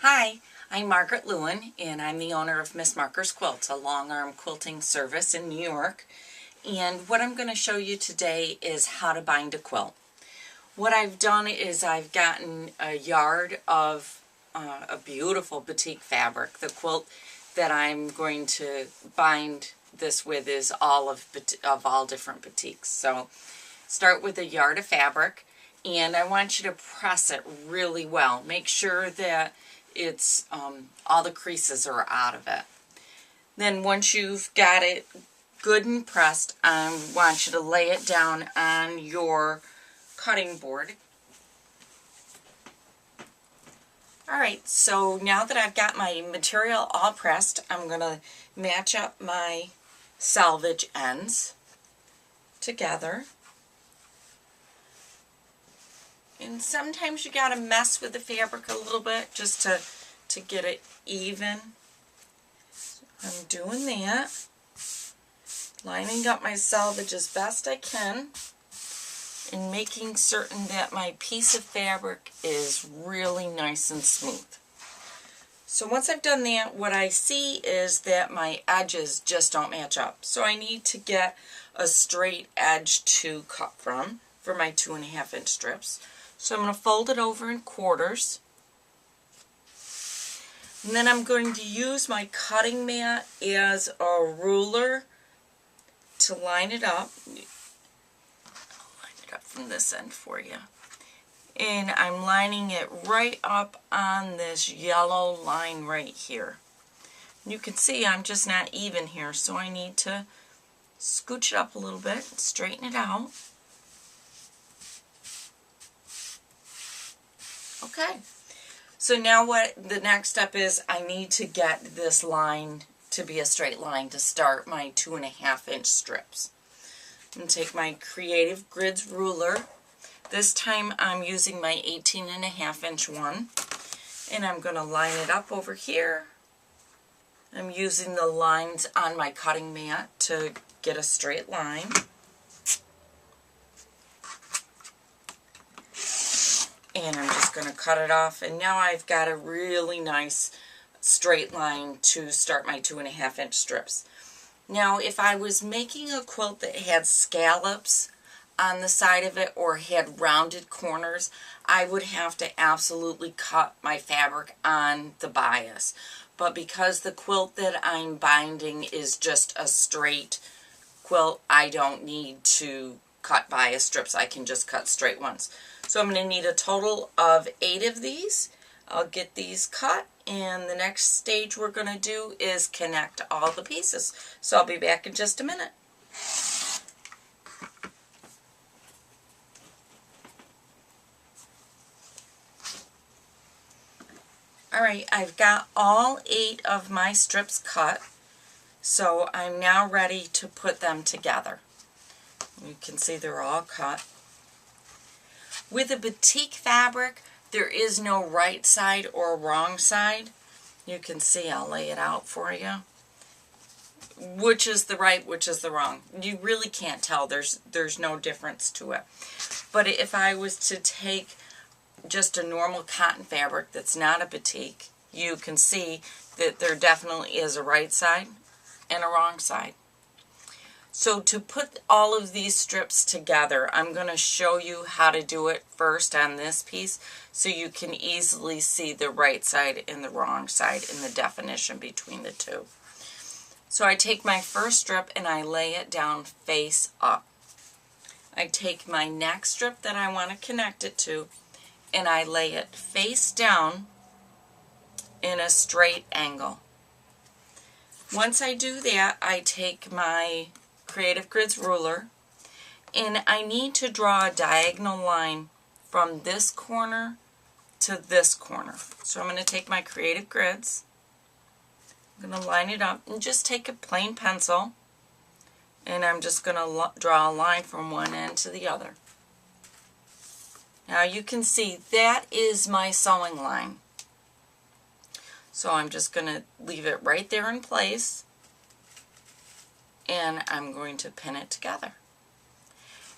Hi, I'm Margaret Lewin, and I'm the owner of Miss Marker's Quilts, a long-arm quilting service in New York. And what I'm going to show you today is how to bind a quilt. What I've done is I've gotten a yard of a beautiful batik fabric. The quilt that I'm going to bind this with is all of all different batiks. So start with a yard of fabric, and I want you to press it really well. Make sure that it's all the creases are out of it. Then once you've got it good and pressed, I want you to lay it down on your cutting board. Alright, so now that I've got my material all pressed, I'm going to match up my selvage ends together. And sometimes you gotta mess with the fabric a little bit just to get it even. I'm doing that. Lining up my selvage as best I can and making certain that my piece of fabric is really nice and smooth. So once I've done that, what I see is that my edges just don't match up. So I need to get a straight edge to cut from for my 2.5 inch strips. So I'm going to fold it over in quarters. And then I'm going to use my cutting mat as a ruler to line it up. I'll line it up from this end for you. And I'm lining it right up on this yellow line right here. You can see I'm just not even here, so I need to scooch it up a little bit, straighten it out. Okay, so now what the next step is, I need to get this line to be a straight line to start my 2.5 inch strips. I'm going to take my Creative Grids ruler. This time I'm using my 18.5 inch one, and I'm going to line it up over here. I'm using the lines on my cutting mat to get a straight line. And I'm just going to cut it off, and now I've got a really nice straight line to start my 2.5 inch strips. Now if I was making a quilt that had scallops on the side of it or had rounded corners, I would have to absolutely cut my fabric on the bias. But because the quilt that I'm binding is just a straight quilt, I don't need to cut bias strips. I can just cut straight ones. So I'm going to need a total of 8 of these. I'll get these cut, and the next stage we're going to do is connect all the pieces. So I'll be back in just a minute. Alright, I've got all 8 of my strips cut, so I'm now ready to put them together. You can see they're all cut. With a batik fabric, there is no right side or wrong side. You can see, I'll lay it out for you. Which is the right, which is the wrong. You really can't tell. There's no difference to it. But if I was to take just a normal cotton fabric that's not a batik, you can see that there definitely is a right side and a wrong side. So to put all of these strips together, I'm going to show you how to do it first on this piece so you can easily see the right side and the wrong side and the definition between the two. So I take my first strip and I lay it down face up. I take my next strip that I want to connect it to and I lay it face down in a straight angle. Once I do that, I take my Creative Grids ruler, and I need to draw a diagonal line from this corner to this corner. So I'm going to take my Creative Grids, I'm going to line it up, and just take a plain pencil, and I'm just going to draw a line from one end to the other. Now you can see that is my sewing line. So I'm just going to leave it right there in place, and I'm going to pin it together.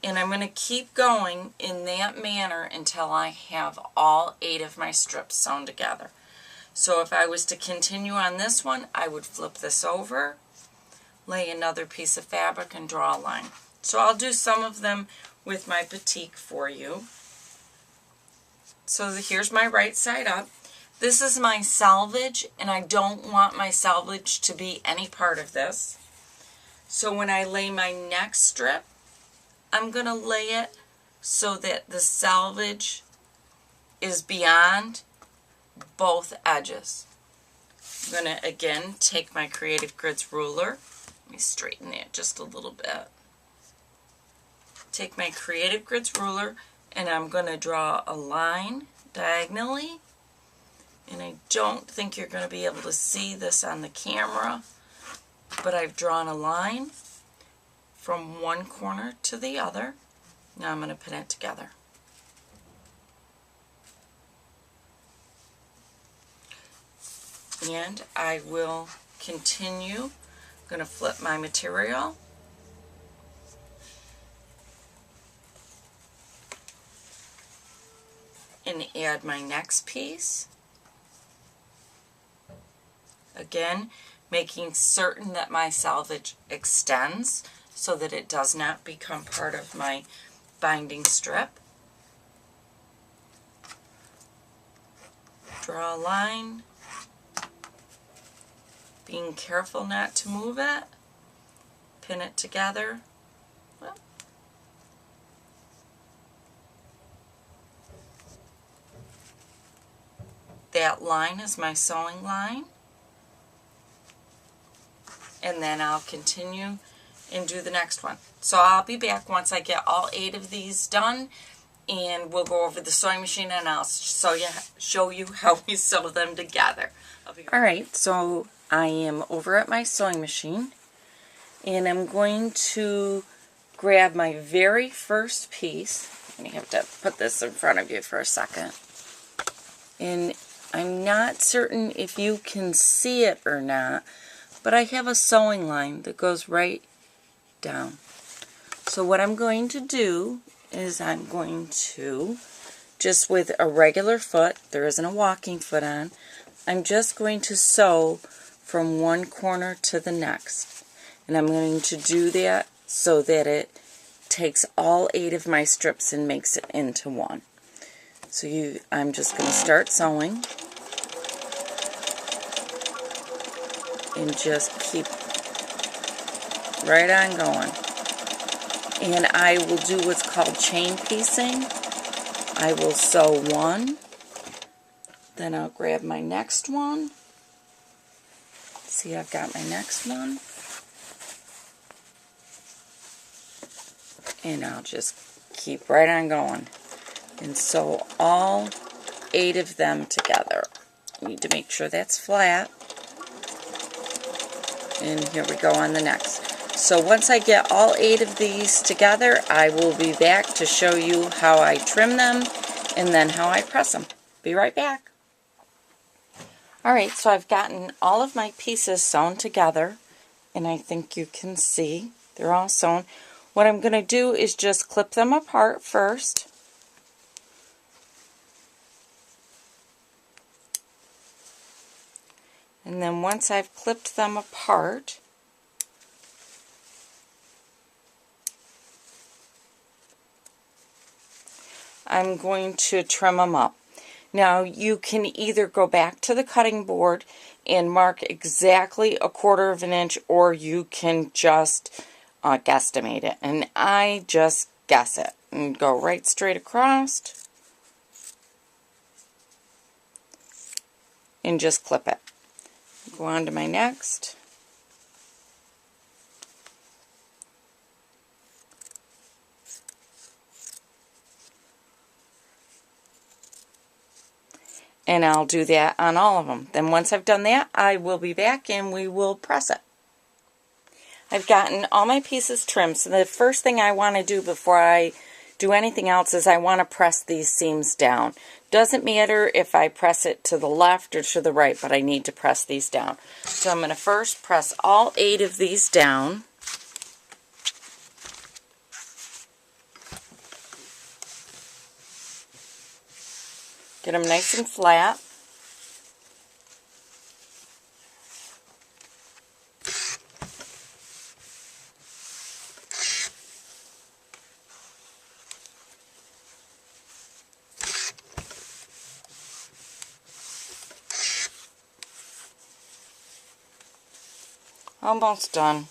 And I'm going to keep going in that manner until I have all 8 of my strips sewn together. So if I was to continue on this one, I would flip this over, lay another piece of fabric, and draw a line. So I'll do some of them with my batik for you. So here's my right side up. This is my selvage, and I don't want my selvage to be any part of this. So when I lay my next strip, I'm going to lay it so that the selvage is beyond both edges. I'm going to again take my Creative Grids ruler. Let me straighten that just a little bit. Take my Creative Grids ruler and I'm going to draw a line diagonally. And I don't think you're going to be able to see this on the camera, but I've drawn a line from one corner to the other. Now I'm going to pin it together. And I will continue. I'm going to flip my material. And add my next piece. Again, making certain that my selvage extends so that it does not become part of my binding strip. Draw a line, being careful not to move it, pin it together. That line is my sewing line. And then I'll continue and do the next one. So I'll be back once I get all 8 of these done, and we'll go over the sewing machine and I'll show you how we sew them together. Alright, so I am over at my sewing machine, and I'm going to grab my very first piece. You have to put this in front of you for a second. And I'm not certain if you can see it or not, but I have a sewing line that goes right down. So what I'm going to do is I'm going to, just with a regular foot, there isn't a walking foot on, I'm just going to sew from one corner to the next. And I'm going to do that so that it takes all 8 of my strips and makes it into one. So I'm just going to start sewing. And just keep right on going. And I will do what's called chain piecing. I will sew one, then I'll grab my next one. See, I've got my next one. And I'll just keep right on going and sew all 8 of them together. You need to make sure that's flat. And here we go on the next. So once I get all 8 of these together, I will be back to show you how I trim them and then how I press them. Be right back. Alright, so I've gotten all of my pieces sewn together, and I think you can see they're all sewn. What I'm going to do is just clip them apart first. And then once I've clipped them apart, I'm going to trim them up. Now you can either go back to the cutting board and mark exactly 1/4 of an inch, or you can just guesstimate it. And I just guess it and go right straight across and just clip it. Go on to my next. And I'll do that on all of them. Then once I've done that, I will be back and we will press it. I've gotten all my pieces trimmed, so the first thing I want to do before I do anything else is I want to press these seams down. Doesn't matter if I press it to the left or to the right, but I need to press these down. So I'm going to first press all 8 of these down. Get them nice and flat. Almost done.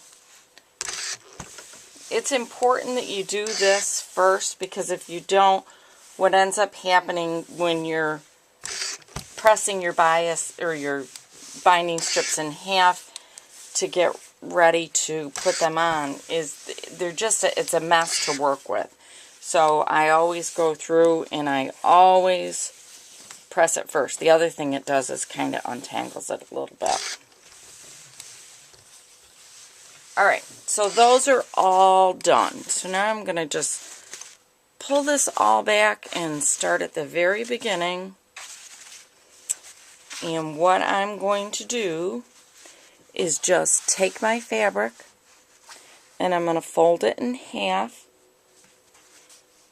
It's important that you do this first, because if you don't, what ends up happening when you're pressing your bias or your binding strips in half to get ready to put them on is it's a mess to work with. So I always go through and I always press it first. The other thing it does is kind of untangles it a little bit. Alright, so those are all done. So now I'm going to just pull this all back and start at the very beginning. And what I'm going to do is just take my fabric and I'm going to fold it in half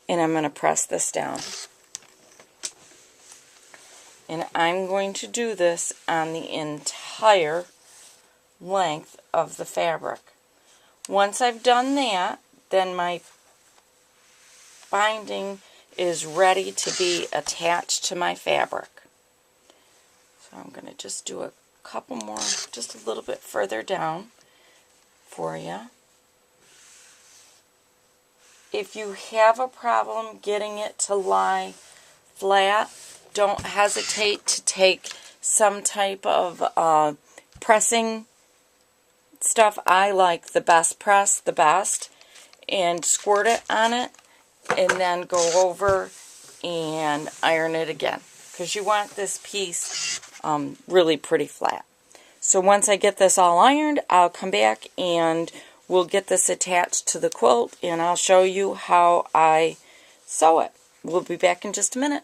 and I'm going to press this down. And I'm going to do this on the entire length of the fabric. Once I've done that, then my binding is ready to be attached to my fabric. So I'm going to just do a couple more, just a little bit further down for you. If you have a problem getting it to lie flat, don't hesitate to take some type of pressing stuff. I like the Best Press the best, and squirt it on it and then go over and iron it again, because you want this piece really pretty flat. So once I get this all ironed, I'll come back and we'll get this attached to the quilt and I'll show you how I sew it. We'll be back in just a minute.